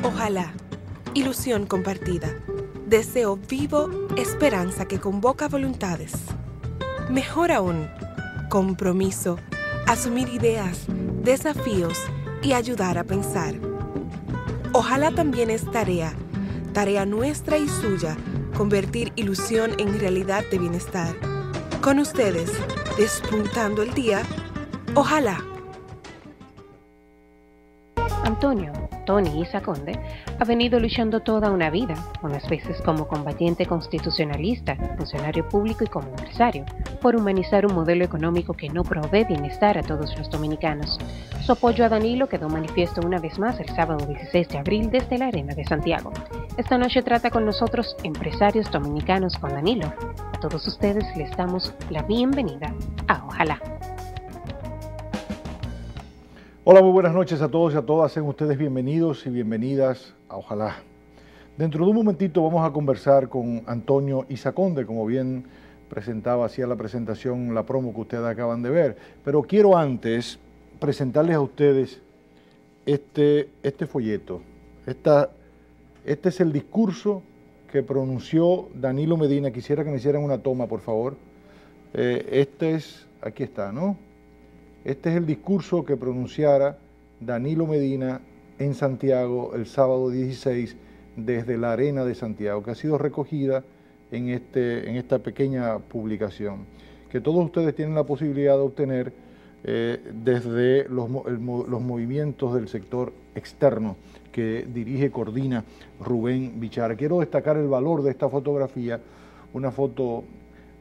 Ojalá, ilusión compartida, deseo vivo, esperanza que convoca voluntades. Mejor aún, compromiso, asumir ideas, desafíos y ayudar a pensar. Ojalá también es tarea nuestra y suya, convertir ilusión en realidad de bienestar. Con ustedes, despuntando el día, ojalá. Antonio, Tony Isa Conde ha venido luchando toda una vida, unas veces como combatiente constitucionalista, funcionario público y como empresario, por humanizar un modelo económico que no provee bienestar a todos los dominicanos. Su apoyo a Danilo quedó manifiesto una vez más el sábado 16 de abril desde la Arena de Santiago. Esta noche trata con nosotros Empresarios Dominicanos con Danilo. A todos ustedes les damos la bienvenida a Ojalá. Hola, muy buenas noches a todos y a todas. Sean ustedes bienvenidos y bienvenidas a Ojalá. Dentro de un momentito vamos a conversar con Antonio Isa Conde, como bien presentaba, hacía la presentación, la promo que ustedes acaban de ver. Pero quiero antes presentarles a ustedes este folleto. Este es el discurso que pronunció Danilo Medina. Quisiera que me hicieran una toma, por favor. Aquí está, ¿no? Este es el discurso que pronunciara Danilo Medina en Santiago el sábado 16 desde la Arena de Santiago, que ha sido recogida en esta pequeña publicación, que todos ustedes tienen la posibilidad de obtener desde los movimientos del sector externo que dirige y coordina Rubén Bichara. Quiero destacar el valor de esta fotografía, una foto,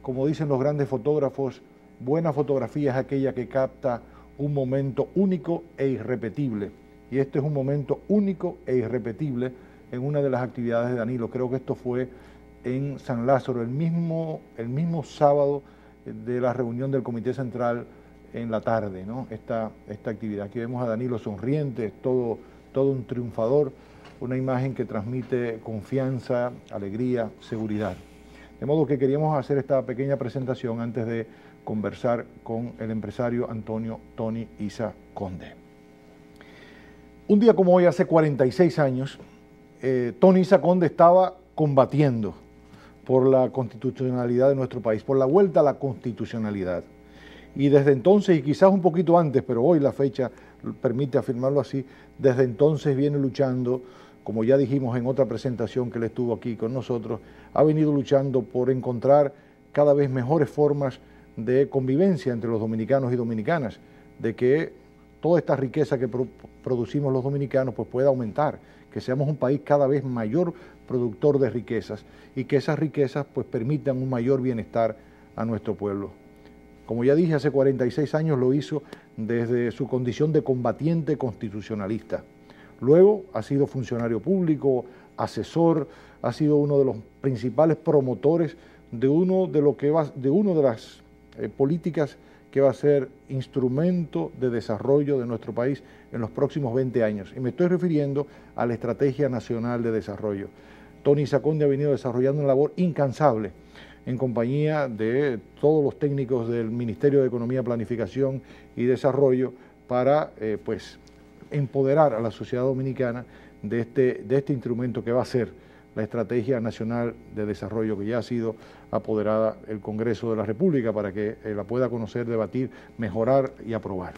como dicen los grandes fotógrafos, buena fotografía es aquella que capta un momento único e irrepetible. Y este es un momento único e irrepetible en una de las actividades de Danilo. Creo que esto fue en San Lázaro, el mismo sábado de la reunión del Comité Central en la tarde, ¿no? Esta actividad. Aquí vemos a Danilo sonriente, todo un triunfador, una imagen que transmite confianza, alegría, seguridad. De modo que queríamos hacer esta pequeña presentación antes de conversar con el empresario Antonio Tony Isa Conde. Un día como hoy, hace 46 años, Tony Isa Conde estaba combatiendo por la constitucionalidad de nuestro país, por la vuelta a la constitucionalidad. Y desde entonces, y quizás un poquito antes, pero hoy la fecha permite afirmarlo así, desde entonces viene luchando, como ya dijimos en otra presentación que él estuvo aquí con nosotros, ha venido luchando por encontrar cada vez mejores formas de convivencia entre los dominicanos y dominicanas, de que toda esta riqueza que producimos los dominicanos pues pueda aumentar, que seamos un país cada vez mayor productor de riquezas y que esas riquezas pues permitan un mayor bienestar a nuestro pueblo. Como ya dije, hace 46 años lo hizo desde su condición de combatiente constitucionalista. Luego ha sido funcionario público, asesor, ha sido uno de los principales promotores de una de las políticas que va a ser instrumento de desarrollo de nuestro país en los próximos 20 años. Y me estoy refiriendo a la Estrategia Nacional de Desarrollo. Tony Isa Conde ha venido desarrollando una labor incansable en compañía de todos los técnicos del Ministerio de Economía, Planificación y Desarrollo para empoderar a la sociedad dominicana de este instrumento que va a ser la Estrategia Nacional de Desarrollo, que ya ha sido apoderada el Congreso de la República para que la pueda conocer, debatir, mejorar y aprobar.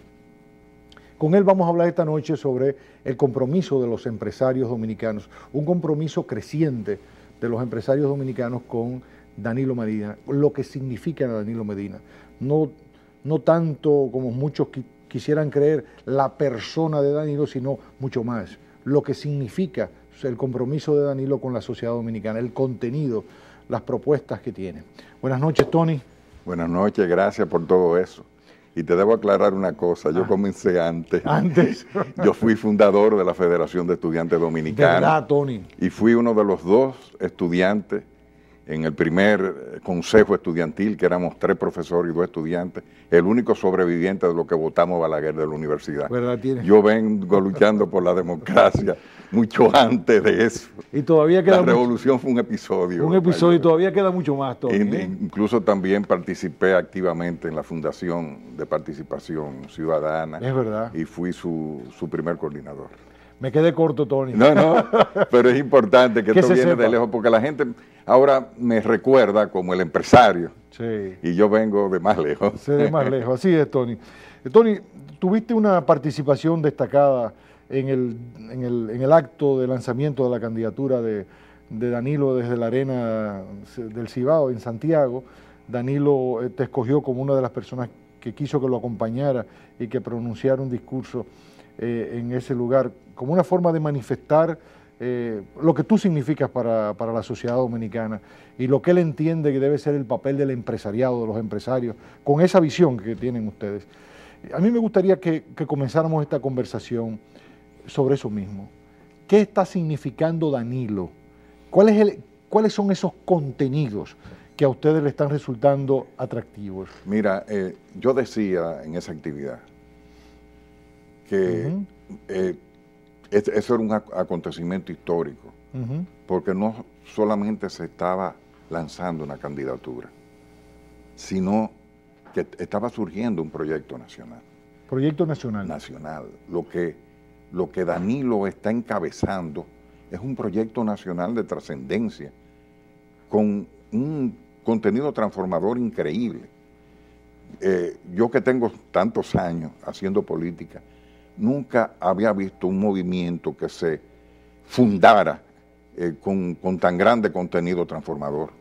Con él vamos a hablar esta noche sobre el compromiso de los empresarios dominicanos, un compromiso creciente de los empresarios dominicanos con Danilo Medina, lo que significa Danilo Medina. No tanto como muchos quisieran creer la persona de Danilo, sino mucho más, lo que significa el compromiso de Danilo con la sociedad dominicana, el contenido, las propuestas que tiene. Buenas noches, Tony. Buenas noches, gracias por todo eso. Y te debo aclarar una cosa, yo comencé antes. ¿Antes? Yo fui fundador de la Federación de Estudiantes Dominicanos. ¿Verdad, Tony? Y fui uno de los 2 estudiantes en el primer consejo estudiantil, que éramos 3 profesores y 2 estudiantes, el único sobreviviente de lo que votamos Balaguer de la universidad. ¿Verdad, tiene? Yo vengo luchando por la democracia mucho antes de eso. Y todavía queda la revolución fue un episodio. Un episodio, y todavía queda mucho más, Tony. Incluso también participé activamente en la Fundación de Participación Ciudadana. Es verdad. Y fui su primer coordinador. Me quedé corto, Tony. No, pero es importante que esto viene sepa de lejos, porque la gente ahora me recuerda como el empresario, sí. Y yo vengo de más lejos. Sí, de más lejos, así es, Tony. Tony, tuviste una participación destacada en el acto de lanzamiento de la candidatura de Danilo desde la Arena del Cibao en Santiago. Danilo te escogió como una de las personas que quiso que lo acompañara y que pronunciara un discurso en ese lugar, como una forma de manifestar lo que tú significas para la sociedad dominicana y lo que él entiende que debe ser el papel del empresariado, de los empresarios, con esa visión que tienen ustedes. A mí me gustaría que comenzáramos esta conversación sobre eso mismo. ¿Qué está significando Danilo? ¿Cuáles son esos contenidos que a ustedes le están resultando atractivos? Mira, yo decía en esa actividad que eso era un acontecimiento histórico, porque no solamente se estaba lanzando una candidatura, sino que estaba surgiendo un proyecto nacional. Proyecto nacional. Nacional. Lo que Danilo está encabezando es un proyecto nacional de trascendencia, con un contenido transformador increíble. Yo que tengo tantos años haciendo política, nunca había visto un movimiento que se fundara con tan grande contenido transformador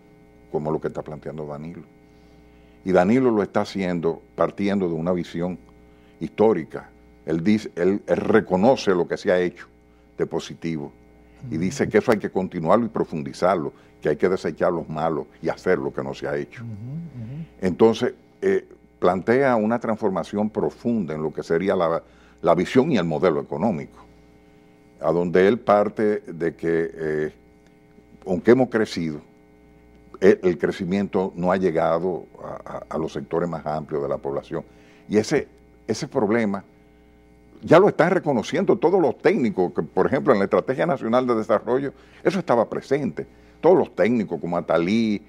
como lo que está planteando Danilo. Y Danilo lo está haciendo partiendo de una visión histórica. Él reconoce lo que se ha hecho de positivo y dice que eso hay que continuarlo y profundizarlo, que hay que desechar los malos y hacer lo que no se ha hecho. Entonces, plantea una transformación profunda en lo que sería la visión y el modelo económico, a donde él parte de que, aunque hemos crecido, el crecimiento no ha llegado a los sectores más amplios de la población. Y ese problema ya lo están reconociendo todos los técnicos, que por ejemplo en la Estrategia Nacional de Desarrollo, eso estaba presente. Todos los técnicos como Atalí,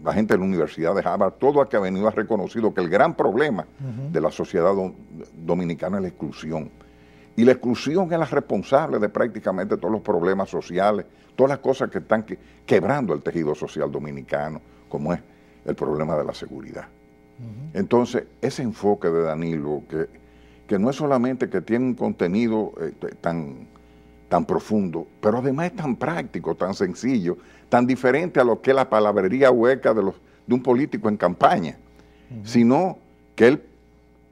la gente de la Universidad de Harvard, todo el que ha venido ha reconocido que el gran problema de la sociedad dominicana es la exclusión. Y la exclusión es la responsable de prácticamente todos los problemas sociales, todas las cosas que están quebrando el tejido social dominicano, como es el problema de la seguridad. Entonces, ese enfoque de Danilo, que no es solamente que tiene un contenido tan profundo, pero además es tan práctico, tan sencillo, tan diferente a lo que es la palabrería hueca de un político en campaña, sino que él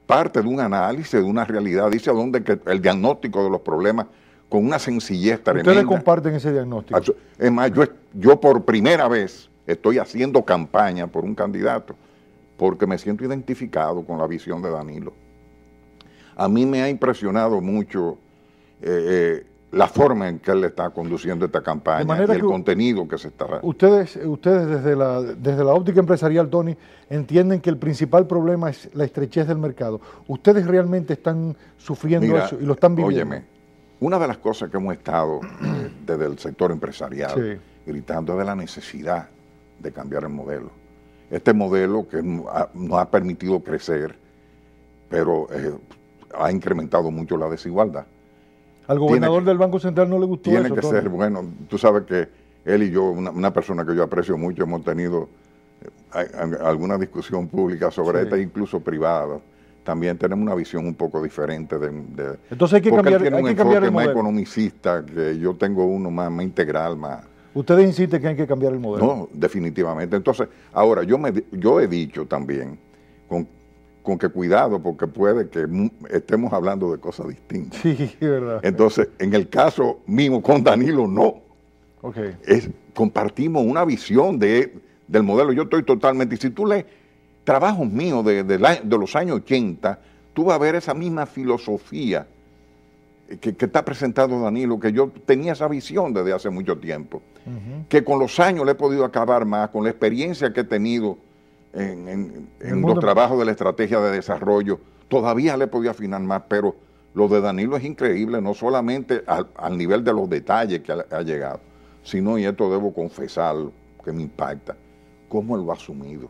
parte de un análisis, de una realidad, dice a dónde que el diagnóstico de los problemas con una sencillez tremenda. ¿Ustedes comparten ese diagnóstico? Es más, yo por primera vez estoy haciendo campaña por un candidato porque me siento identificado con la visión de Danilo. A mí me ha impresionado mucho la forma en que él está conduciendo esta campaña y el contenido que se está... Ustedes desde la óptica empresarial, Tony, entienden que el principal problema es la estrechez del mercado. ¿Ustedes realmente están sufriendo eso y lo están viviendo? Óyeme, una de las cosas que hemos estado desde el sector empresarial gritando es de la necesidad de cambiar el modelo. Este modelo que nos ha permitido crecer, pero ha incrementado mucho la desigualdad. Al gobernador del Banco Central no le gustó eso, Tiene que ser, bueno, tú sabes que él y yo, una persona que yo aprecio mucho, hemos tenido alguna discusión pública sobre esto, incluso privada. También tenemos una visión un poco diferente entonces hay que cambiar, él tiene un enfoque más modelo economicista, que yo tengo uno más integral, más... Ustedes insisten que hay que cambiar el modelo. No, definitivamente. Entonces, ahora, yo he dicho también, con que cuidado, porque puede que estemos hablando de cosas distintas. Sí, verdad. Entonces, en el caso mío con Danilo, no. Compartimos una visión del modelo. Yo estoy totalmente... Y si tú lees trabajos míos de los años 80, tú vas a ver esa misma filosofía que está presentando Danilo, que yo tenía esa visión desde hace mucho tiempo, que con los años le he podido acabar más, con la experiencia que he tenido en los trabajos de la estrategia de desarrollo, todavía le he podido afinar más, pero lo de Danilo es increíble, no solamente al nivel de los detalles que ha llegado, sino, y esto debo confesarlo, que me impacta, cómo él lo ha asumido.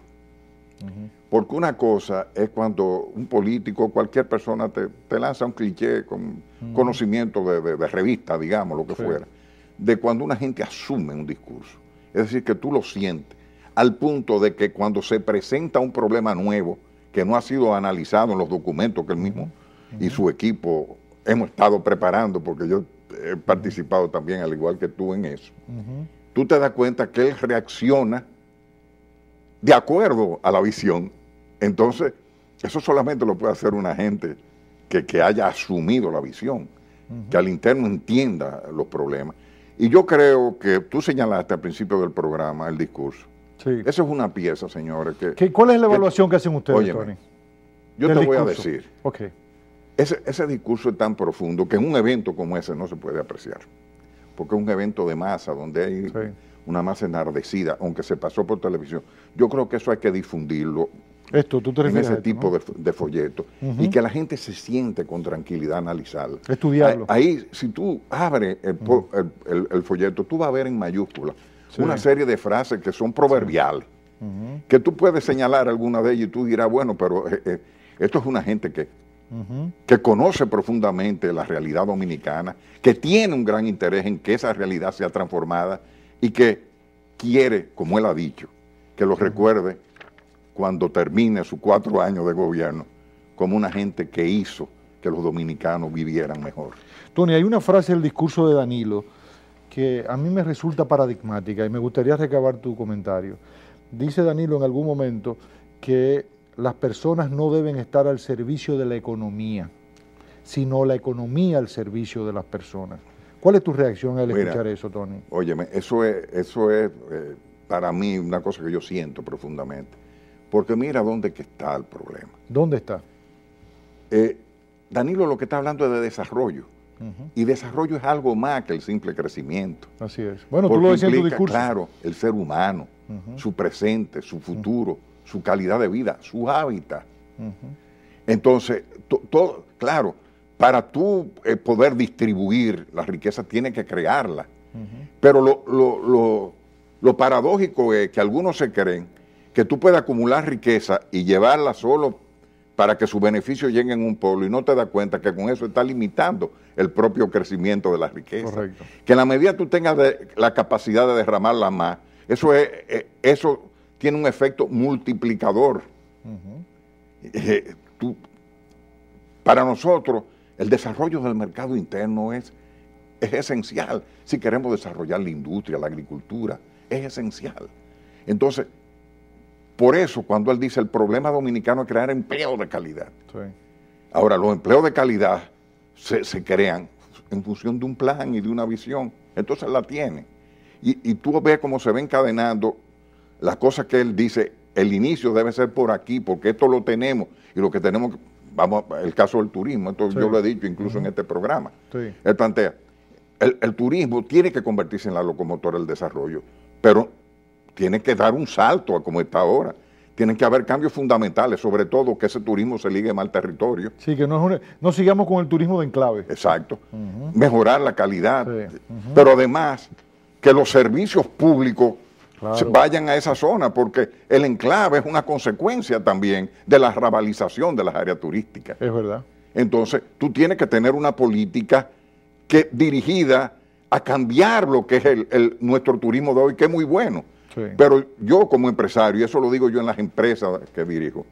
Porque una cosa es cuando un político, cualquier persona te lanza un cliché con conocimiento de revista, digamos, lo que fuera, de cuando una gente asume un discurso. Es decir, que tú lo sientes, al punto de que cuando se presenta un problema nuevo que no ha sido analizado en los documentos que él mismo y su equipo hemos estado preparando, porque yo he participado también, al igual que tú, en eso, tú te das cuenta que él reacciona de acuerdo a la visión. Entonces, eso solamente lo puede hacer una gente que haya asumido la visión, que al interno entienda los problemas. Y yo creo que tú señalaste al principio del programa el discurso. Sí. Eso es una pieza, señores. ¿Cuál es la evaluación que hacen ustedes, óyeme, Tony? Yo te voy a decir. Okay. Ese discurso es tan profundo que en un evento como ese no se puede apreciar. Porque es un evento de masa, donde hay una masa enardecida, aunque se pasó por televisión. Yo creo que eso hay que difundirlo. ¿Tú te refieres en ese tipo, ¿no? de folletos, y que la gente se siente con tranquilidad a analizarlo. Estudiarlo. Ahí, si tú abres el folleto, tú vas a ver en mayúsculas una serie de frases que son proverbiales, que tú puedes señalar alguna de ellas y tú dirás, bueno, pero esto es una gente que conoce profundamente la realidad dominicana, que tiene un gran interés en que esa realidad sea transformada y que quiere, como él ha dicho, que lo recuerde cuando termine sus 4 años de gobierno, como una gente que hizo que los dominicanos vivieran mejor. Tony, hay una frase del discurso de Danilo que a mí me resulta paradigmática y me gustaría recabar tu comentario. Dice Danilo en algún momento que las personas no deben estar al servicio de la economía, sino la economía al servicio de las personas. ¿Cuál es tu reacción al escuchar eso, Tony? Óyeme, eso es para mí una cosa que yo siento profundamente. Porque mira dónde que está el problema. ¿Dónde está? Danilo lo que está hablando es de desarrollo. Y desarrollo es algo más que el simple crecimiento. Así es. Bueno, tú lo decías en tu discurso. Claro, el ser humano, su presente, su futuro, su calidad de vida, su hábitat. Entonces, claro, para tú poder distribuir la riqueza, tienes que crearla. Pero lo paradójico es que algunos se creen que tú puedes acumular riqueza y llevarla solo para que sus beneficios lleguen a un pueblo y no te das cuenta que con eso está limitando el propio crecimiento de la riqueza. Correcto. Que en la medida que tú tengas la capacidad de derramarla más, eso tiene un efecto multiplicador. Para nosotros, el desarrollo del mercado interno es esencial. Si queremos desarrollar la industria, la agricultura, es esencial. Entonces, por eso, cuando él dice el problema dominicano es crear empleo de calidad. Sí. Ahora, los empleos de calidad se crean en función de un plan y de una visión. Entonces la tiene. Y tú ves cómo se va encadenando las cosas que él dice. El inicio debe ser por aquí, porque esto lo tenemos. Y lo que tenemos, vamos, el caso del turismo, esto yo lo he dicho incluso en este programa. Sí. Él plantea, el turismo tiene que convertirse en la locomotora del desarrollo, pero tiene que dar un salto a como está ahora. Tienen que haber cambios fundamentales, sobre todo que ese turismo se ligue más al territorio. Sí, que no sigamos con el turismo de enclave. Exacto. Mejorar la calidad. Sí. Pero además, que los servicios públicos vayan a esa zona, porque el enclave es una consecuencia también de la rabalización de las áreas turísticas. Es verdad. Entonces, tú tienes que tener una política dirigida a cambiar lo que es nuestro turismo de hoy, que es muy bueno. Sí. Pero yo como empresario, y eso lo digo yo en las empresas que dirijo,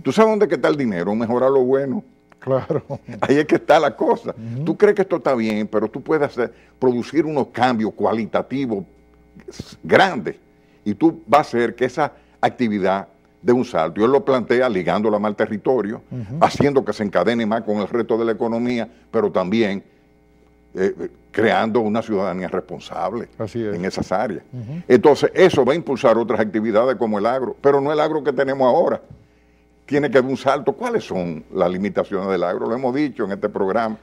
¿tú sabes dónde está el dinero? Mejorar lo bueno. Claro. Ahí es que está la cosa. Tú crees que esto está bien, pero tú puedes producir unos cambios cualitativos grandes y tú vas a hacer que esa actividad dé un salto. Yo lo plantea ligándola más al territorio, haciendo que se encadene más con el resto de la economía, pero también creando una ciudadanía responsable en esas áreas. Entonces, eso va a impulsar otras actividades como el agro, pero no el agro que tenemos ahora. Tiene que haber un salto. ¿Cuáles son las limitaciones del agro? Lo hemos dicho en este programa.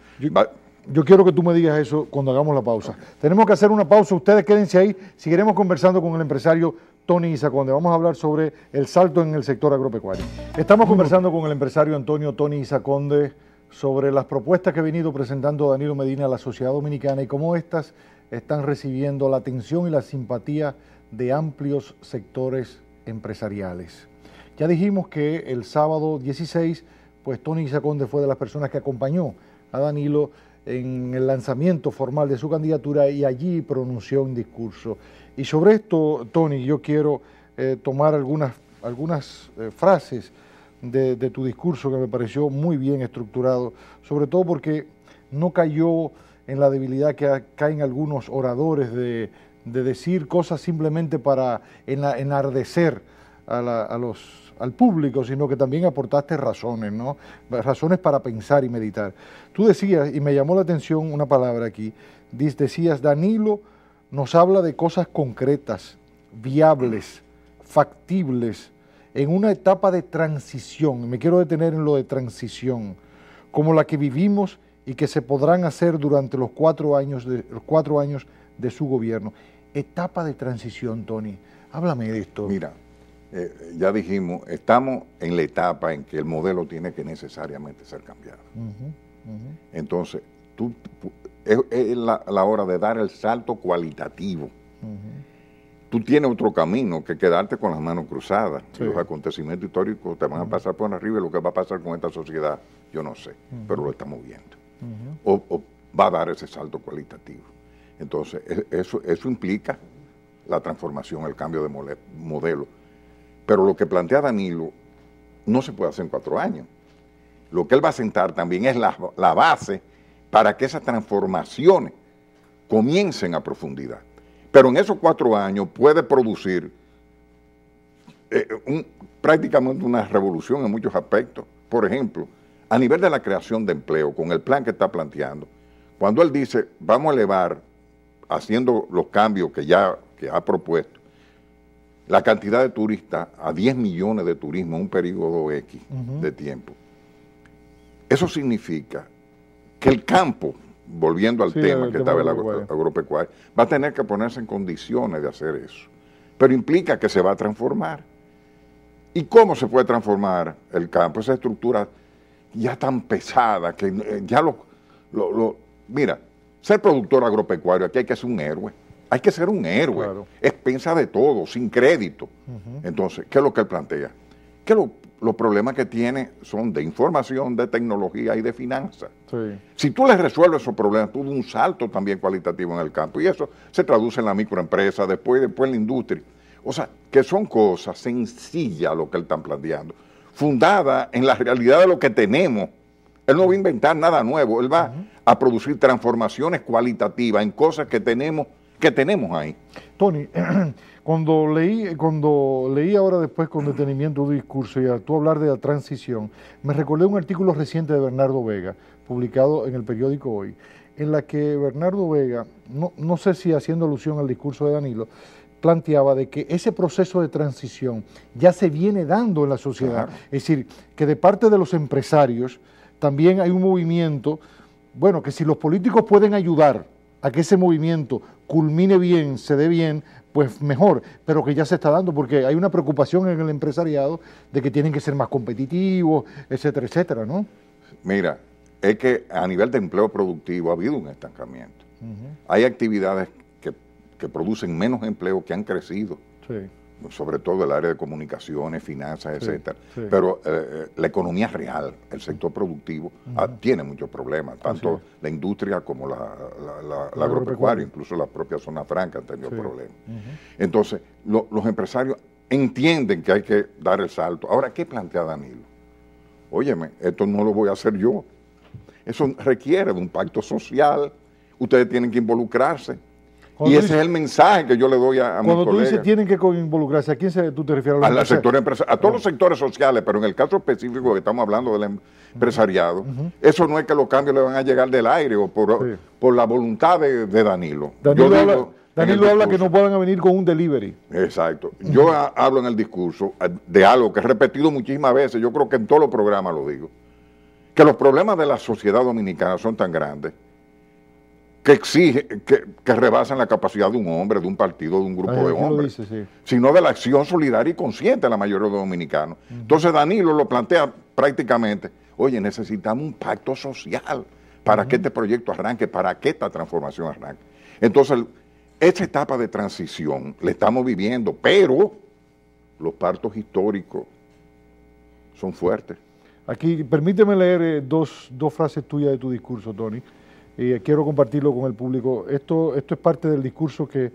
Yo quiero que tú me digas eso cuando hagamos la pausa. Tenemos que hacer una pausa. Ustedes quédense ahí. Seguiremos conversando con el empresario Tony Isaconde. Vamos a hablar sobre el salto en el sector agropecuario. Estamos conversando con el empresario Antonio Tony Isaconde sobre las propuestas que ha venido presentando Danilo Medina a la sociedad dominicana y cómo éstas están recibiendo la atención y la simpatía de amplios sectores empresariales. Ya dijimos que el sábado 16, pues Tony Isa Conde fue de las personas que acompañó a Danilo en el lanzamiento formal de su candidatura y allí pronunció un discurso. Y sobre esto, Tony, yo quiero tomar algunas frases de tu discurso que me pareció muy bien estructurado, sobre todo porque no cayó en la debilidad que caen algunos oradores de decir cosas simplemente para enardecer al público, sino que también aportaste razones, ¿no? Razones para pensar y meditar. Tú decías, y me llamó la atención una palabra aquí, decías, Danilo nos habla de cosas concretas, viables, factibles, en una etapa de transición, me quiero detener en lo de transición, como la que vivimos y que se podrán hacer durante los 4 años de su gobierno. Etapa de transición, Tony, háblame de esto. Mira, ya dijimos, estamos en la etapa en que el modelo tiene que necesariamente ser cambiado. Entonces, es la hora de dar el salto cualitativo. Tú tienes otro camino que quedarte con las manos cruzadas. Sí. Los acontecimientos históricos te van a pasar por arriba y lo que va a pasar con esta sociedad, yo no sé, pero lo estamos viendo. O va a dar ese salto cualitativo. Entonces, eso implica la transformación, el cambio de modelo. Pero lo que plantea Danilo no se puede hacer en 4 años. Lo que él va a sentar también es la base para que esas transformaciones comiencen a profundidad. Pero en esos 4 años puede producir prácticamente una revolución en muchos aspectos. Por ejemplo, a nivel de la creación de empleo, con el plan que está planteando, cuando él dice, vamos a elevar, haciendo los cambios que ha propuesto, la cantidad de turistas a 10 millones de turismo en un periodo X de tiempo. Eso significa que el campo, volviendo al tema que estaba el agropecuario, va a tener que ponerse en condiciones de hacer eso. Pero implica que se va a transformar. ¿Y cómo se puede transformar el campo? Esa estructura ya tan pesada que ya mira, ser productor agropecuario, aquí hay que ser un héroe. Hay que ser un héroe, claro. Expensa de todo, sin crédito. Entonces, ¿qué es lo que él plantea? Que los problemas que tiene son de información, de tecnología y de finanzas. Sí. Si tú le resuelves esos problemas, tú das un salto también cualitativo en el campo. Y eso se traduce en la microempresa, después en la industria. O sea, que son cosas sencillas lo que él está planteando, fundadas en la realidad de lo que tenemos. Él no va a inventar nada nuevo, él va a producir transformaciones cualitativas en cosas que tenemos ahí. Tony, cuando leí ahora después con detenimiento tu discurso y a tú hablar de la transición, me recordé un artículo reciente de Bernardo Vega, publicado en el periódico Hoy, en la que Bernardo Vega, no sé si haciendo alusión al discurso de Danilo, planteaba de que ese proceso de transición ya se viene dando en la sociedad. Claro. Es decir, que de parte de los empresarios también hay un movimiento, bueno, que si los políticos pueden ayudar a que ese movimiento culmine bien, se dé bien, pues mejor, pero que ya se está dando, porque hay una preocupación en el empresariado de que tienen que ser más competitivos, etcétera, etcétera, ¿no? Mira, es que a nivel de empleo productivo ha habido un estancamiento. Hay actividades que producen menos empleo que han crecido, sobre todo el área de comunicaciones, finanzas, etcétera. Pero la economía real, el sector productivo, tiene muchos problemas, tanto la industria como la agropecuaria, incluso la propia zona franca han tenido problemas. Entonces, los empresarios entienden que hay que dar el salto. Ahora, ¿qué plantea Danilo? Óyeme, esto no lo voy a hacer yo. Eso requiere de un pacto social, ustedes tienen que involucrarse. Y ese es el mensaje que yo le doy a mis colegas. Cuando tú dices tienen que involucrarse, ¿a quién tú te refieres? Al sector empresarial, a todos los sectores sociales, pero en el caso específico que estamos hablando del empresariado, eso no es que los cambios le van a llegar del aire o por la voluntad de Danilo. Danilo habla que no puedan venir con un delivery. Exacto. Yo hablo en el discurso de algo que he repetido muchísimas veces, yo creo que en todos los programas lo digo, que los problemas de la sociedad dominicana son tan grandes que exige, que rebasan la capacidad de un hombre, de un partido, de un grupo de hombres, sino de la acción solidaria y consciente de la mayoría de los dominicanos. Entonces Danilo lo plantea prácticamente, oye, necesitamos un pacto social para que este proyecto arranque, para que esta transformación arranque. Entonces, esta etapa de transición la estamos viviendo, pero los partos históricos son fuertes. Aquí, permíteme leer dos frases tuyas de tu discurso, Tony. Quiero compartirlo con el público. Esto es parte del discurso que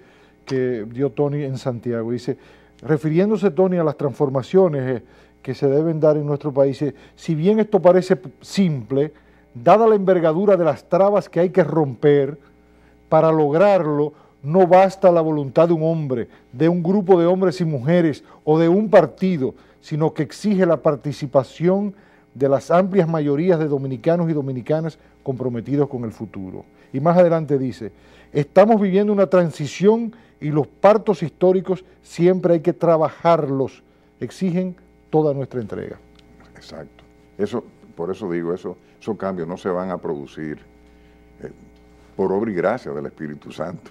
dio Tony en Santiago. Dice, refiriéndose, Tony, a las transformaciones que se deben dar en nuestro país, si bien esto parece simple, dada la envergadura de las trabas que hay que romper, para lograrlo no basta la voluntad de un hombre, de un grupo de hombres y mujeres o de un partido, sino que exige la participación de las amplias mayorías de dominicanos y dominicanas comprometidos con el futuro. Y más adelante dice, estamos viviendo una transición y los partos históricos siempre hay que trabajarlos, exigen toda nuestra entrega. Exacto. Por eso digo, esos cambios no se van a producir por obra y gracia del Espíritu Santo.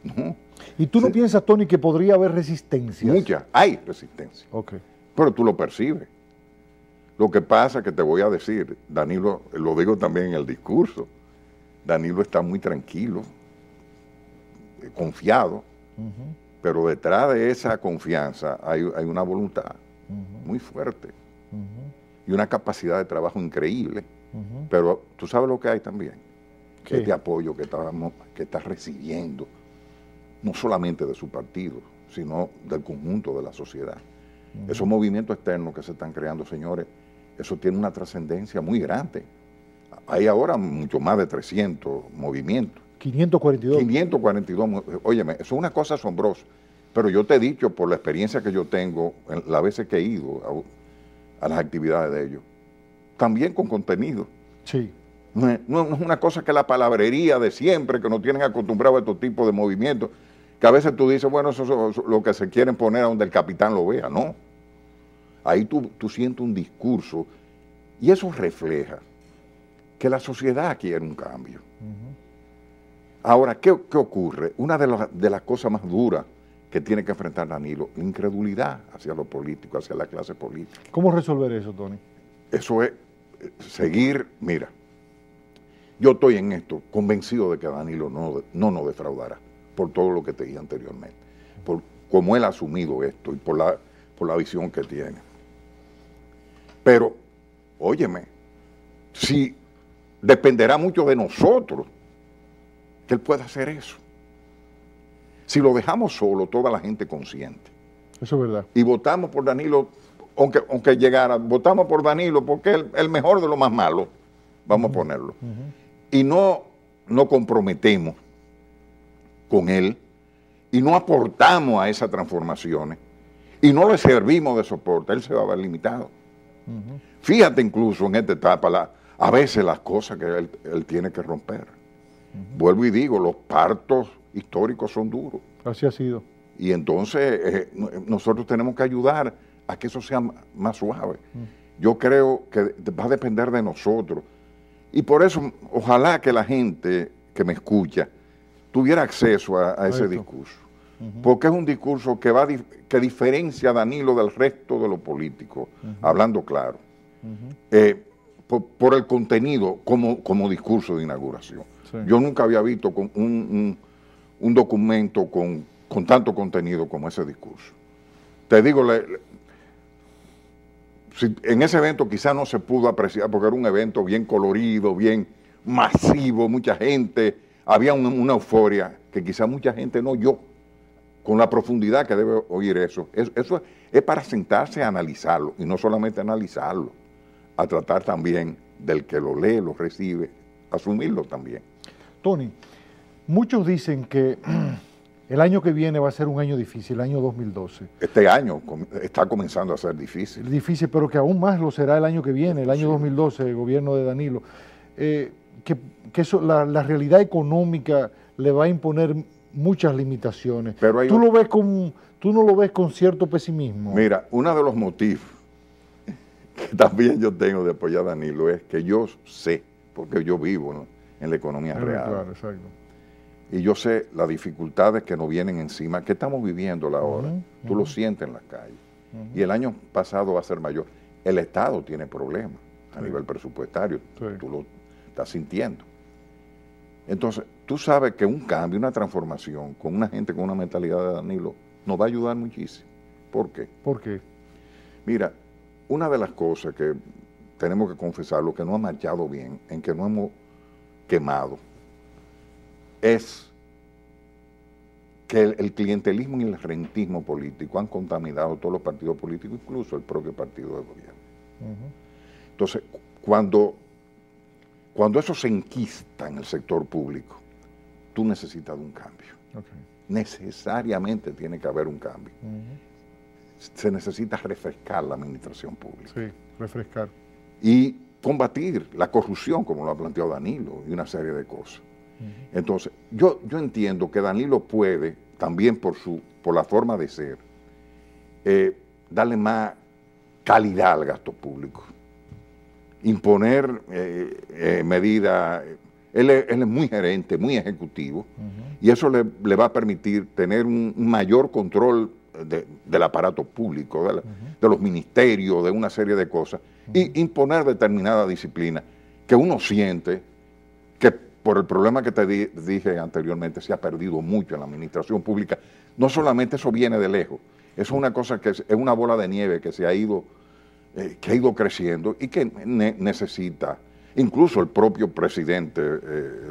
No. ¿Y tú no piensas, Tony, que podría haber resistencia? Mucha, hay resistencia. Okay. Pero tú lo percibes. Lo que pasa que te voy a decir, Danilo, lo digo también en el discurso, Danilo está muy tranquilo, confiado, pero detrás de esa confianza hay una voluntad muy fuerte y una capacidad de trabajo increíble. Pero tú sabes lo que hay también, que este apoyo que está recibiendo, no solamente de su partido, sino del conjunto de la sociedad. Esos movimientos externos que se están creando, señores, eso tiene una trascendencia muy grande. Hay ahora mucho más de 300 movimientos. 542. 542. Óyeme, eso es una cosa asombrosa. Pero yo te he dicho, por la experiencia que yo tengo, las veces que he ido a las actividades de ellos, también con contenido. Sí. No es una cosa que la palabrería de siempre, que nos tienen acostumbrados a estos tipos de movimientos, que a veces tú dices, bueno, eso es lo que se quieren poner a donde el capitán lo vea. No. Ahí tú sientes un discurso y eso refleja que la sociedad quiere un cambio. Ahora, ¿qué ocurre? Una de las cosas más duras que tiene que enfrentar Danilo, la incredulidad hacia los políticos, hacia la clase política. ¿Cómo resolver eso, Tony? Eso es seguir, mira, yo estoy en esto convencido de que Danilo no nos defraudará, por todo lo que te dije anteriormente, por cómo él ha asumido esto y por la visión que tiene. Pero, óyeme, si dependerá mucho de nosotros que él pueda hacer eso. Si lo dejamos solo, toda la gente consciente. Eso es verdad. Y votamos por Danilo, aunque llegara, votamos por Danilo porque es el mejor de lo más malo, vamos a ponerlo. Y no comprometemos con él y no aportamos a esas transformaciones y no le servimos de soporte, él se va a ver limitado. Fíjate incluso en esta etapa, a veces las cosas que él tiene que romper. Vuelvo y digo, los partos históricos son duros. Así ha sido. Y entonces nosotros tenemos que ayudar a que eso sea más suave. Yo creo que va a depender de nosotros. Y por eso, ojalá que la gente que me escucha tuviera acceso a ese discurso. Porque es un discurso que diferencia a Danilo del resto de los políticos, hablando claro. Por el contenido como discurso de inauguración. Sí. Yo nunca había visto un documento con tanto contenido como ese discurso. Te digo, en ese evento quizás no se pudo apreciar porque era un evento bien colorido, bien masivo, mucha gente, había una euforia que quizás mucha gente no oyó con la profundidad que debe oír eso. Eso es para sentarse a analizarlo y no solamente analizarlo, a tratar también del que lo lee, lo recibe, asumirlo también. Tony, muchos dicen que el año que viene va a ser un año difícil, el año 2012. Este año está comenzando a ser difícil. Difícil, pero que aún más lo será el año que viene, el año 2012, el gobierno de Danilo. La realidad económica le va a imponer muchas limitaciones. Pero ¿Tú no lo ves con cierto pesimismo? Mira, uno de los motivos que también yo tengo de apoyar a Danilo es que yo sé, porque yo vivo, ¿no?, en la economía real. Claro, exacto. Y yo sé las dificultades que nos vienen encima, que estamos viviendo ahora. Tú lo sientes en las calles. Y el año pasado va a ser mayor. El Estado tiene problemas a nivel presupuestario. Tú lo estás sintiendo. Entonces, tú sabes que un cambio, una transformación con una gente con una mentalidad de Danilo nos va a ayudar muchísimo. ¿Por qué? ¿Por qué? Mira, una de las cosas que tenemos que confesar, lo que no ha marchado bien, en que no hemos quemado, es que el clientelismo y el rentismo político han contaminado todos los partidos políticos, incluso el propio partido de gobierno. Entonces, cuando eso se enquista en el sector público, tú necesitas de un cambio. Necesariamente tiene que haber un cambio. Se necesita refrescar la administración pública. Sí, refrescar. Y combatir la corrupción, como lo ha planteado Danilo, y una serie de cosas. Entonces, yo entiendo que Danilo puede, también por la forma de ser, darle más calidad al gasto público, imponer medidas. Él es muy gerente, muy ejecutivo, y eso le va a permitir tener un mayor control del aparato público, de los ministerios, de una serie de cosas, y imponer determinada disciplina que uno siente que por el problema que te dije anteriormente se ha perdido mucho en la administración pública. No solamente eso viene de lejos, eso es una cosa que es una bola de nieve que ha ido creciendo y que necesita, incluso el propio presidente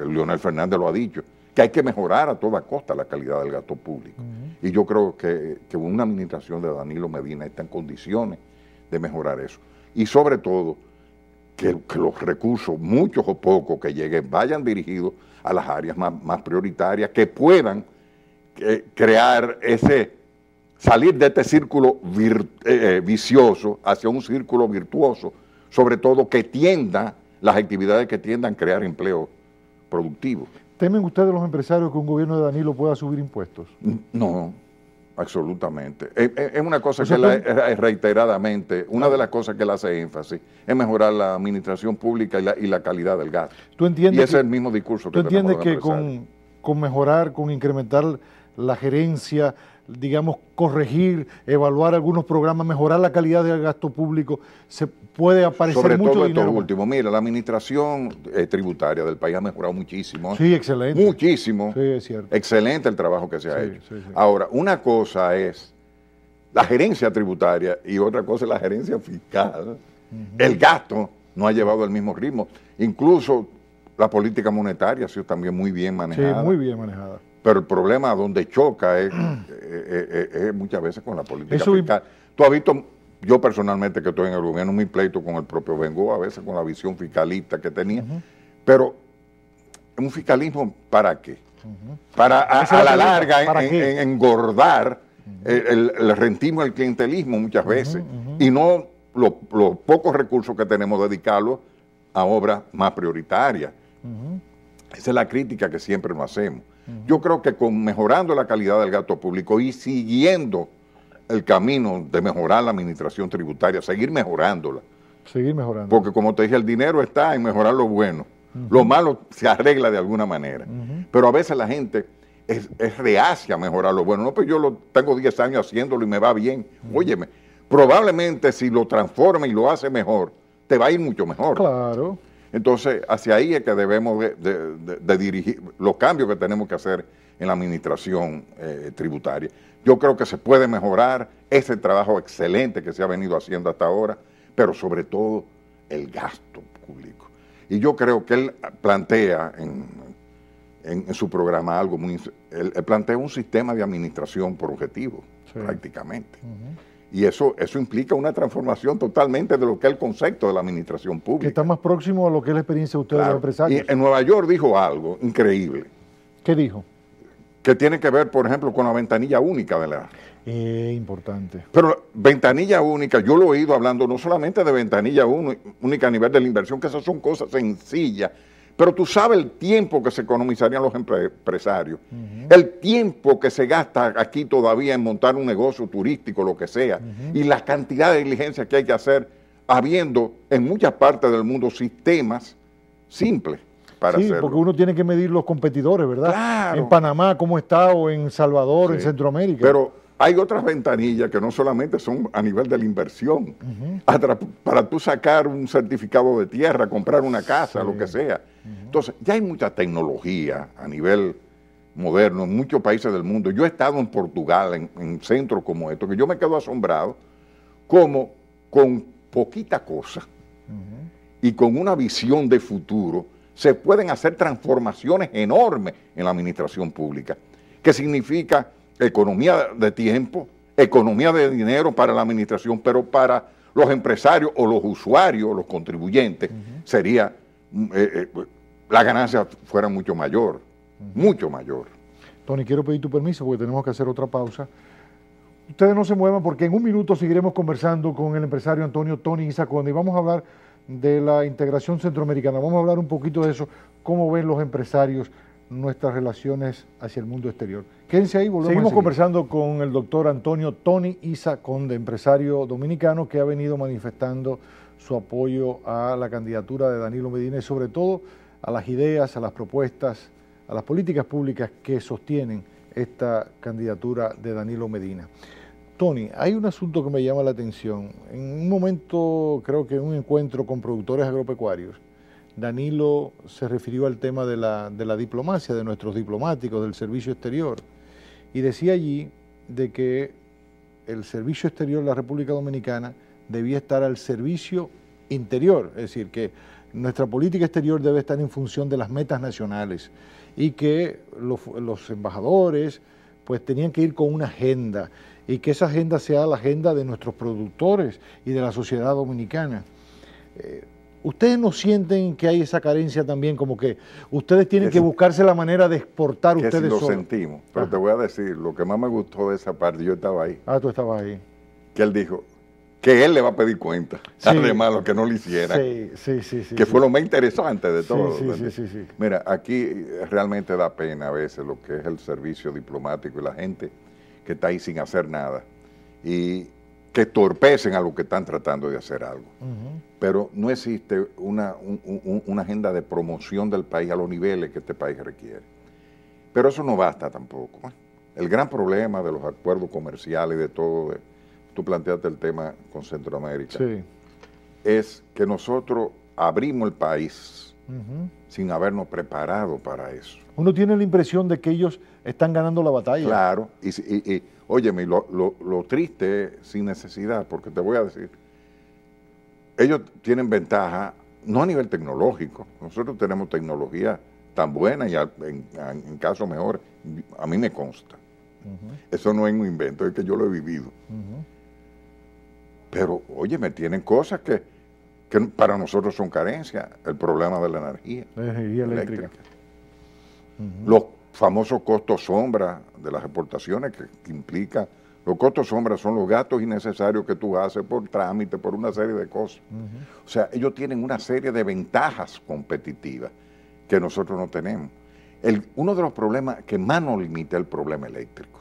Leonel Fernández lo ha dicho, que hay que mejorar a toda costa la calidad del gasto público. Y yo creo que una administración de Danilo Medina está en condiciones de mejorar eso. Y sobre todo, que los recursos, muchos o pocos que lleguen, vayan dirigidos a las áreas más prioritarias, que puedan crear salir de este círculo vicioso hacia un círculo virtuoso, sobre todo las actividades que tiendan a crear empleo productivo. ¿Temen ustedes los empresarios que un gobierno de Danilo pueda subir impuestos? No, absolutamente. Es una cosa que reiteradamente, una de las cosas que él hace énfasis es mejorar la administración pública y la calidad del gasto. ¿Tú entiendes y ese es el mismo discurso que tenemos. ¿Tú entiendes que con mejorar, con incrementar la gerencia, digamos, corregir, evaluar algunos programas, mejorar la calidad del gasto público, se puede aparecer sobre mucho todo dinero? Esto último, mira, la administración tributaria del país ha mejorado muchísimo. Sí, excelente. Muchísimo. Sí, es cierto. Excelente el trabajo que se ha hecho. Sí. Ahora, una cosa es la gerencia tributaria y otra cosa es la gerencia fiscal. El gasto no ha llevado el mismo ritmo. Incluso la política monetaria ha sido también muy bien manejada. Sí, muy bien manejada. Pero el problema donde choca es muchas veces con la política fiscal. Tú has visto, yo personalmente que estoy en el gobierno, mi pleito con el propio Bengoa, a veces con la visión fiscalista que tenía, pero un fiscalismo ¿para qué? Para a la larga engordar el rentismo, el clientelismo muchas veces, y no los pocos recursos que tenemos dedicarlos a obras más prioritarias. Esa es la crítica que siempre nos hacemos. Yo creo que mejorando la calidad del gasto público y siguiendo el camino de mejorar la administración tributaria, seguir mejorándola. Seguir mejorando. Porque como te dije, el dinero está en mejorar lo bueno. Lo malo se arregla de alguna manera. Pero a veces la gente es reacia a mejorar lo bueno. No, pues yo tengo 10 años haciéndolo y me va bien. Óyeme, probablemente si lo transforma y lo hace mejor, te va a ir mucho mejor. Claro. Entonces, hacia ahí es que debemos de dirigir los cambios que tenemos que hacer en la administración tributaria. Yo creo que se puede mejorar ese trabajo excelente que se ha venido haciendo hasta ahora, pero sobre todo el gasto público. Y yo creo que él plantea en su programa algo muy... Él plantea un sistema de administración por objetivo, prácticamente. Y eso implica una transformación totalmente de lo que es el concepto de la administración pública. Que está más próximo a lo que es la experiencia de ustedes, los empresarios. Y en Nueva York dijo algo increíble. ¿Qué dijo? Que tiene que ver, por ejemplo, con la ventanilla única de la... Importante. Pero ventanilla única, yo lo he oído hablando no solamente de ventanilla única a nivel de la inversión, que esas son cosas sencillas, pero tú sabes el tiempo que se economizarían los empresarios, el tiempo que se gasta aquí todavía en montar un negocio turístico, lo que sea, y la cantidad de diligencias que hay que hacer, habiendo en muchas partes del mundo sistemas simples para hacerlo. Sí, porque uno tiene que medir los competidores, ¿verdad? Claro. En Panamá, ¿cómo está? O en Salvador, en Centroamérica. Pero hay otras ventanillas que no solamente son a nivel de la inversión, para tú sacar un certificado de tierra, comprar una casa, lo que sea. Entonces, ya hay mucha tecnología a nivel moderno en muchos países del mundo. Yo he estado en Portugal, en centros como estos, que yo me quedo asombrado como con poquita cosa y con una visión de futuro se pueden hacer transformaciones enormes en la administración pública, que significa economía de tiempo, economía de dinero para la administración, pero para los empresarios o los usuarios, los contribuyentes, sería, la ganancia fuera mucho mayor, mucho mayor. Tony, quiero pedir tu permiso porque tenemos que hacer otra pausa. Ustedes no se muevan porque en un minuto seguiremos conversando con el empresario Antonio Tony Isa Conde y vamos a hablar de la integración centroamericana. Vamos a hablar un poquito de eso, cómo ven los empresarios nuestras relaciones hacia el mundo exterior. Quédense ahí, volvemos. Seguimos conversando con el doctor Antonio Tony Isa Conde, empresario dominicano que ha venido manifestando su apoyo a la candidatura de Danilo Medina y sobre todo a las ideas, a las propuestas, a las políticas públicas que sostienen esta candidatura de Danilo Medina. Tony, hay un asunto que me llama la atención. En un momento, creo que en un encuentro con productores agropecuarios, Danilo se refirió al tema de la diplomacia, de nuestros diplomáticos, del servicio exterior, y decía allí de que el servicio exterior de la República Dominicana debía estar al servicio interior, es decir, que nuestra política exterior debe estar en función de las metas nacionales y que los embajadores pues tenían que ir con una agenda y que esa agenda sea la agenda de nuestros productores y de la sociedad dominicana. ¿Ustedes no sienten que hay esa carencia también, como que ustedes tienen que buscarse la manera de exportar ustedes solos? Que sí lo sentimos, pero te voy a decir, lo que más me gustó de esa parte, yo estaba ahí. Ah, tú estabas ahí. Que él dijo que él le va a pedir cuenta, sí, además lo que no le hicieran. Sí, que fue lo más interesante de todo. Sí. Mira, aquí realmente da pena a veces lo que es el servicio diplomático y la gente que está ahí sin hacer nada y que torpecen a lo que están tratando de hacer algo. Pero no existe una agenda de promoción del país a los niveles que este país requiere. Pero eso no basta tampoco. El gran problema de los acuerdos comerciales y de todo, tú planteaste el tema con Centroamérica, es que nosotros abrimos el país sin habernos preparado para eso. Uno tiene la impresión de que ellos están ganando la batalla. Claro, y óyeme, lo triste es sin necesidad, porque te voy a decir, ellos tienen ventaja, no a nivel tecnológico, nosotros tenemos tecnología tan buena y en casos mejores, a mí me consta. Eso no es un invento, es que yo lo he vivido. Pero, óyeme, tienen cosas que para nosotros son carencias, el problema de la energía eléctrica. Los famosos costos sombra de las exportaciones que implica, los costos sombra son los gastos innecesarios que tú haces por trámite, por una serie de cosas. O sea, ellos tienen una serie de ventajas competitivas que nosotros no tenemos. Uno de los problemas que más nos limita es el problema eléctrico.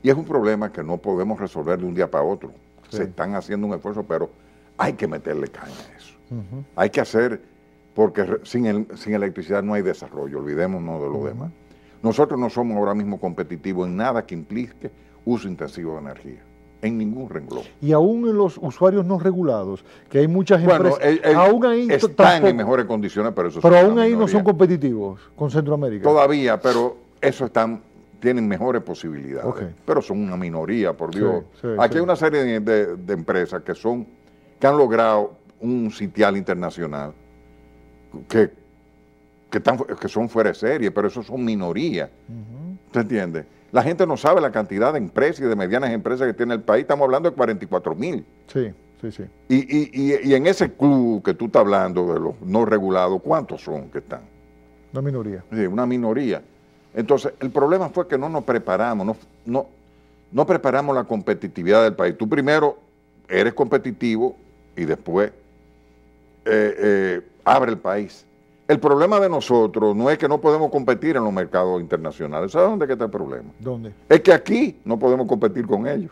Y es un problema que no podemos resolver de un día para otro. Se están haciendo un esfuerzo, pero hay que meterle caña a eso. Hay que hacer, porque sin electricidad no hay desarrollo, olvidémonos de lo demás. Nosotros no somos ahora mismo competitivos en nada que implique uso intensivo de energía, en ningún renglón. Y aún en los usuarios no regulados, que hay muchas empresas, aún ahí están en mejores condiciones, pero aún ahí no son competitivos con Centroamérica. Todavía, pero eso tienen mejores posibilidades, pero son una minoría, por Dios. Aquí hay una serie de empresas que han logrado un sitial internacional que son fuera de serie, pero eso son minorías. ¿Te entiendes? La gente no sabe la cantidad de empresas y de medianas empresas que tiene el país. Estamos hablando de 44,000. Sí. Y en ese club que tú estás hablando de los no regulados, ¿cuántos son que están? Una minoría. Sí, una minoría. Entonces, el problema fue que no nos preparamos, no preparamos la competitividad del país. Tú primero eres competitivo y después abre el país. El problema de nosotros no es que no podemos competir en los mercados internacionales. ¿Sabes dónde está el problema? ¿Dónde? Es que aquí no podemos competir con ellos.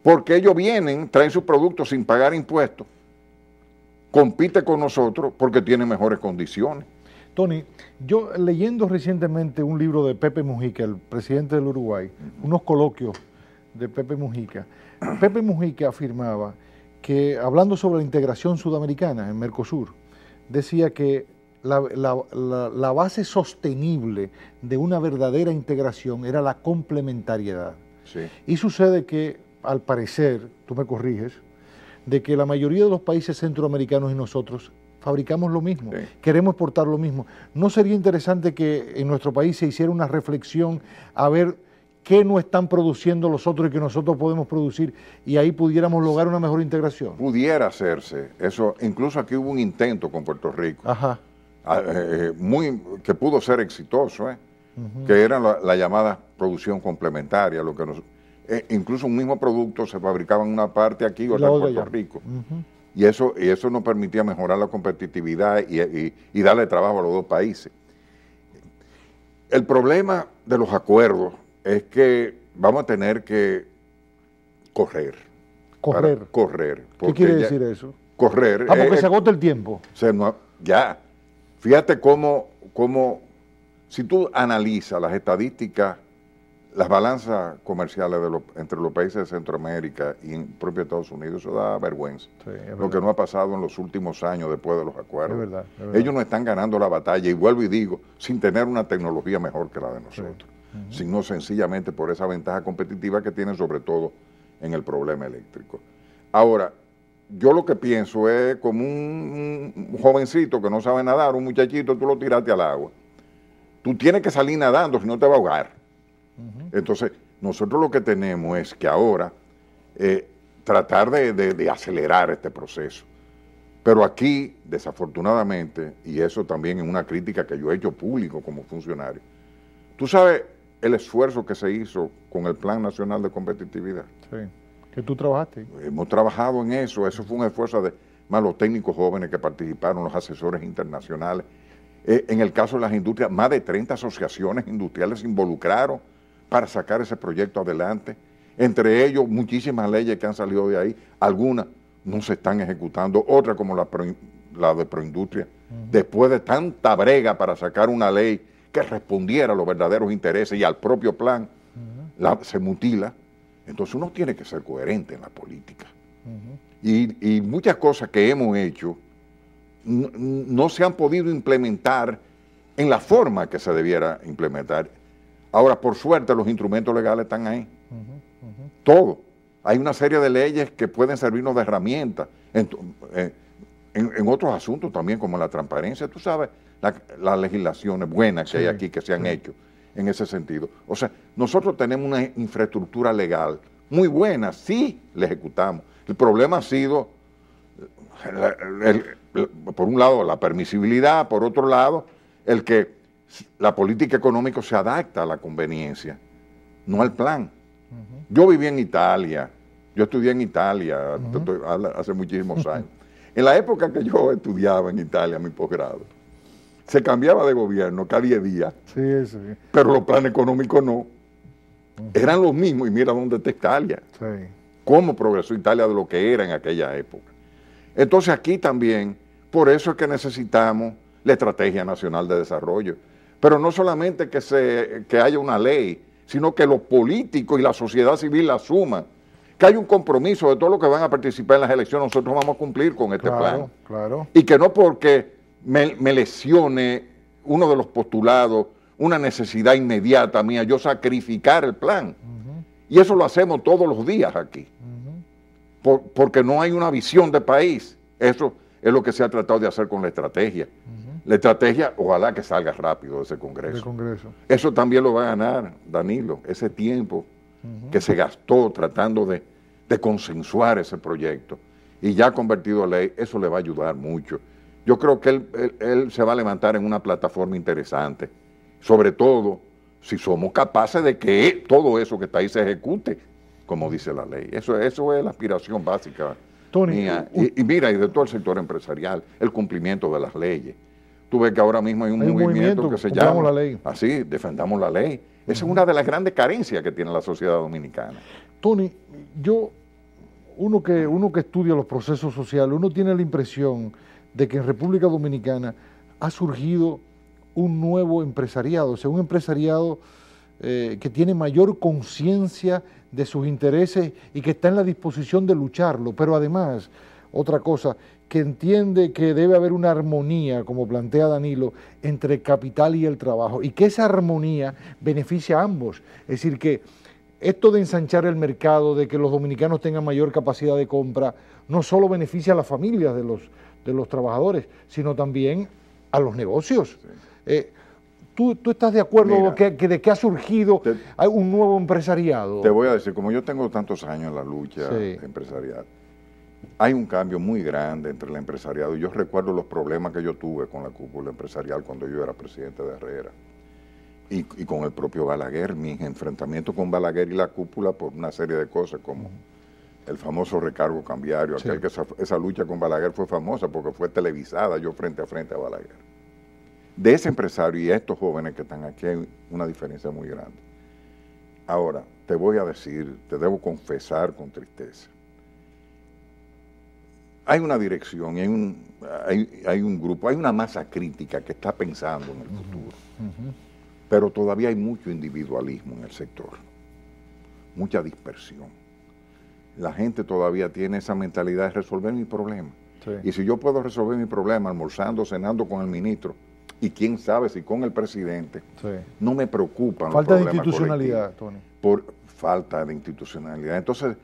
Porque ellos vienen, traen sus productos sin pagar impuestos, compiten con nosotros porque tienen mejores condiciones. Tony, yo leyendo recientemente un libro de Pepe Mujica, el presidente del Uruguay, unos coloquios de Pepe Mujica afirmaba que, hablando sobre la integración sudamericana en Mercosur, decía que la base sostenible de una verdadera integración era la complementariedad. Y sucede que, al parecer, tú me corriges, de que la mayoría de los países centroamericanos y nosotros fabricamos lo mismo, sí, queremos exportar lo mismo. ¿No sería interesante que en nuestro país se hiciera una reflexión a ver qué no están produciendo los otros y que nosotros podemos producir, y ahí pudiéramos lograr una mejor integración? Pudiera hacerse eso. Incluso aquí hubo un intento con Puerto Rico, ajá, que pudo ser exitoso, que era la llamada producción complementaria, lo que incluso un mismo producto se fabricaba en una parte aquí y otra en Puerto Rico. Y eso nos permitía mejorar la competitividad y darle trabajo a los dos países. El problema de los acuerdos es que vamos a tener que correr. ¿Correr? ¿Qué quiere decir eso? Correr. Porque se agota el tiempo. Ya. Fíjate cómo, si tú analizas las estadísticas, las balanzas comerciales entre los países de Centroamérica y en propio Estados Unidos, eso da vergüenza. Sí, lo que no ha pasado en los últimos años después de los acuerdos. Es verdad. Ellos no están ganando la batalla, y vuelvo y digo, sin tener una tecnología mejor que la de nosotros, sino sencillamente por esa ventaja competitiva que tienen, sobre todo en el problema eléctrico. Ahora, yo lo que pienso es como un jovencito que no sabe nadar, un muchachito, tú lo tiraste al agua. Tú tienes que salir nadando, si no te va a ahogar. Entonces, nosotros lo que tenemos es que ahora tratar de acelerar este proceso. Pero aquí, desafortunadamente, y eso también es una crítica que yo he hecho público como funcionario, tú sabes el esfuerzo que se hizo con el Plan Nacional de Competitividad. Sí, que tú trabajaste. Hemos trabajado en eso fue un esfuerzo de más los técnicos jóvenes que participaron, los asesores internacionales. En el caso de las industrias, más de 30 asociaciones industriales se involucraron para sacar ese proyecto adelante. Entre ellos, muchísimas leyes que han salido de ahí, algunas no se están ejecutando, otras como la de Proindustria, después de tanta brega para sacar una ley que respondiera a los verdaderos intereses y al propio plan, se mutila. Entonces uno tiene que ser coherente en la política. Y muchas cosas que hemos hecho no se han podido implementar en la forma que se debiera implementar. Ahora, por suerte, los instrumentos legales están ahí. Todo. Hay una serie de leyes que pueden servirnos de herramienta en otros asuntos también, como la transparencia. Tú sabes, las legislaciones buenas que hay aquí, que se han hecho en ese sentido. O sea, nosotros tenemos una infraestructura legal muy buena, sí la ejecutamos. El problema ha sido, por un lado, la permisibilidad, por otro lado, el que la política económica se adapta a la conveniencia, no al plan. Yo viví en Italia, yo estudié en Italia hace muchísimos años. En la época que yo estudiaba en Italia, mi posgrado, se cambiaba de gobierno cada 10 días, pero los planes económicos no. Eran los mismos, y mira dónde está Italia. Cómo progresó Italia de lo que era en aquella época. Entonces aquí también, por eso es que necesitamos la Estrategia Nacional de Desarrollo. Pero no solamente que haya una ley, sino que los políticos y la sociedad civil la asuman, que hay un compromiso de todos los que van a participar en las elecciones, nosotros vamos a cumplir con este plan. Y que no porque me lesione uno de los postulados, una necesidad inmediata mía, yo sacrificar el plan. Y eso lo hacemos todos los días aquí. Porque no hay una visión de país. Eso es lo que se ha tratado de hacer con la estrategia. La estrategia, ojalá que salga rápido de ese Congreso. Eso también lo va a ganar Danilo, ese tiempo que se gastó tratando de consensuar ese proyecto y ya convertido a ley, eso le va a ayudar mucho. Yo creo que él se va a levantar en una plataforma interesante, sobre todo si somos capaces de que todo eso que está ahí se ejecute, como dice la ley. Eso es la aspiración básica mía. Y mira, y de todo el sector empresarial, el cumplimiento de las leyes. Tú ves que ahora mismo hay un movimiento que se llama la ley. Así, defendamos la ley. Esa es una de las grandes carencias que tiene la sociedad dominicana. Tony, uno que estudia los procesos sociales, uno tiene la impresión de que en República Dominicana ha surgido un nuevo empresariado, o sea, un empresariado que tiene mayor conciencia de sus intereses y que está en la disposición de lucharlo, pero además, otra cosa, que entiende que debe haber una armonía, como plantea Danilo, entre el capital y el trabajo, y que esa armonía beneficia a ambos. Es decir, que esto de ensanchar el mercado, de que los dominicanos tengan mayor capacidad de compra, no solo beneficia a las familias de los trabajadores, sino también a los negocios. Sí. ¿Tú estás de acuerdo de que ha surgido un nuevo empresariado? Te voy a decir, como yo tengo tantos años en la lucha empresarial, hay un cambio muy grande entre el empresariado. Yo recuerdo los problemas que yo tuve con la cúpula empresarial cuando yo era presidente de Herrera. Y con el propio Balaguer, mis enfrentamientos con Balaguer y la cúpula por una serie de cosas como el famoso recargo cambiario, aquel que esa lucha con Balaguer fue famosa porque fue televisada, yo frente a Balaguer. De ese empresario y estos jóvenes que están aquí hay una diferencia muy grande. Ahora, te voy a decir, te debo confesar con tristeza, hay una dirección, hay un grupo, hay una masa crítica que está pensando en el futuro. Pero todavía hay mucho individualismo en el sector, mucha dispersión. La gente todavía tiene esa mentalidad de resolver mi problema. Sí. Y si yo puedo resolver mi problema almorzando, cenando con el ministro, y quién sabe si con el presidente, no me preocupan falta los problemas de institucionalidad, Tony. Por falta de institucionalidad. Entonces,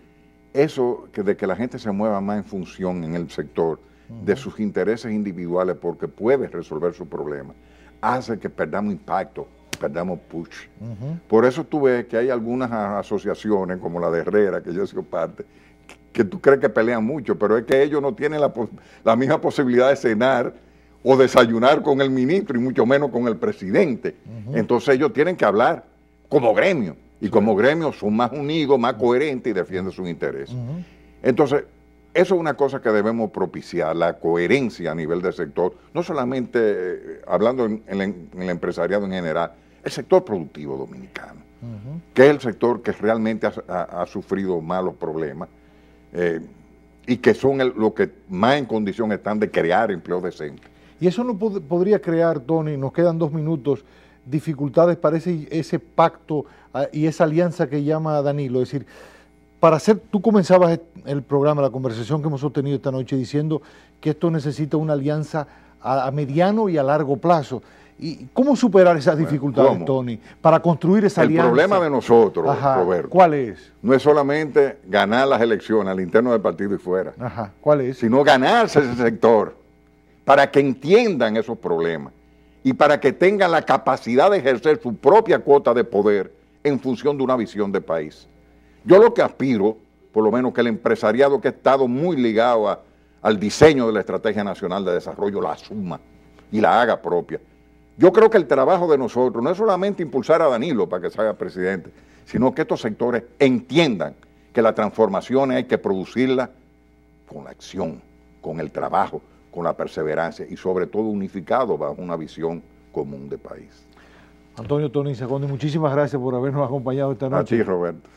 eso de que la gente se mueva más en función en el sector de sus intereses individuales porque puede resolver su problema, hace que perdamos impacto, perdamos push. Por eso tú ves que hay algunas asociaciones, como la de Herrera, que yo soy parte, que tú crees que pelean mucho, pero es que ellos no tienen la misma posibilidad de cenar o desayunar con el ministro, y mucho menos con el presidente. Entonces ellos tienen que hablar como gremio, y como gremio son más unidos, más coherentes y defienden sus intereses. Entonces, eso es una cosa que debemos propiciar, la coherencia a nivel del sector, no solamente hablando en el empresariado en general, el sector productivo dominicano, que es el sector que realmente ha sufrido malos problemas y que son los que más en condición están de crear empleo decente. Y eso no podría crear, Tony, nos quedan 2 minutos, dificultades para ese pacto y esa alianza que llama Danilo. Es decir, tú comenzabas el programa, la conversación que hemos sostenido esta noche diciendo que esto necesita una alianza a mediano y a largo plazo. ¿Y cómo superar esas dificultades, Tony, para construir esa alianza? El problema de nosotros, Roberto, ¿cuál es? No es solamente ganar las elecciones al interno del partido y fuera, ¿cuál es? Sino ganarse ese sector para que entiendan esos problemas y para que tengan la capacidad de ejercer su propia cuota de poder en función de una visión de país. Yo lo que aspiro, por lo menos que el empresariado que ha estado muy ligado al diseño de la Estrategia Nacional de Desarrollo la asuma y la haga propia. Yo creo que el trabajo de nosotros no es solamente impulsar a Danilo para que se haga presidente, sino que estos sectores entiendan que la transformación hay que producirla con la acción, con el trabajo, con la perseverancia y sobre todo unificado bajo una visión común de país. Antonio Tony Isa Conde, muchísimas gracias por habernos acompañado esta noche. A ti, Roberto.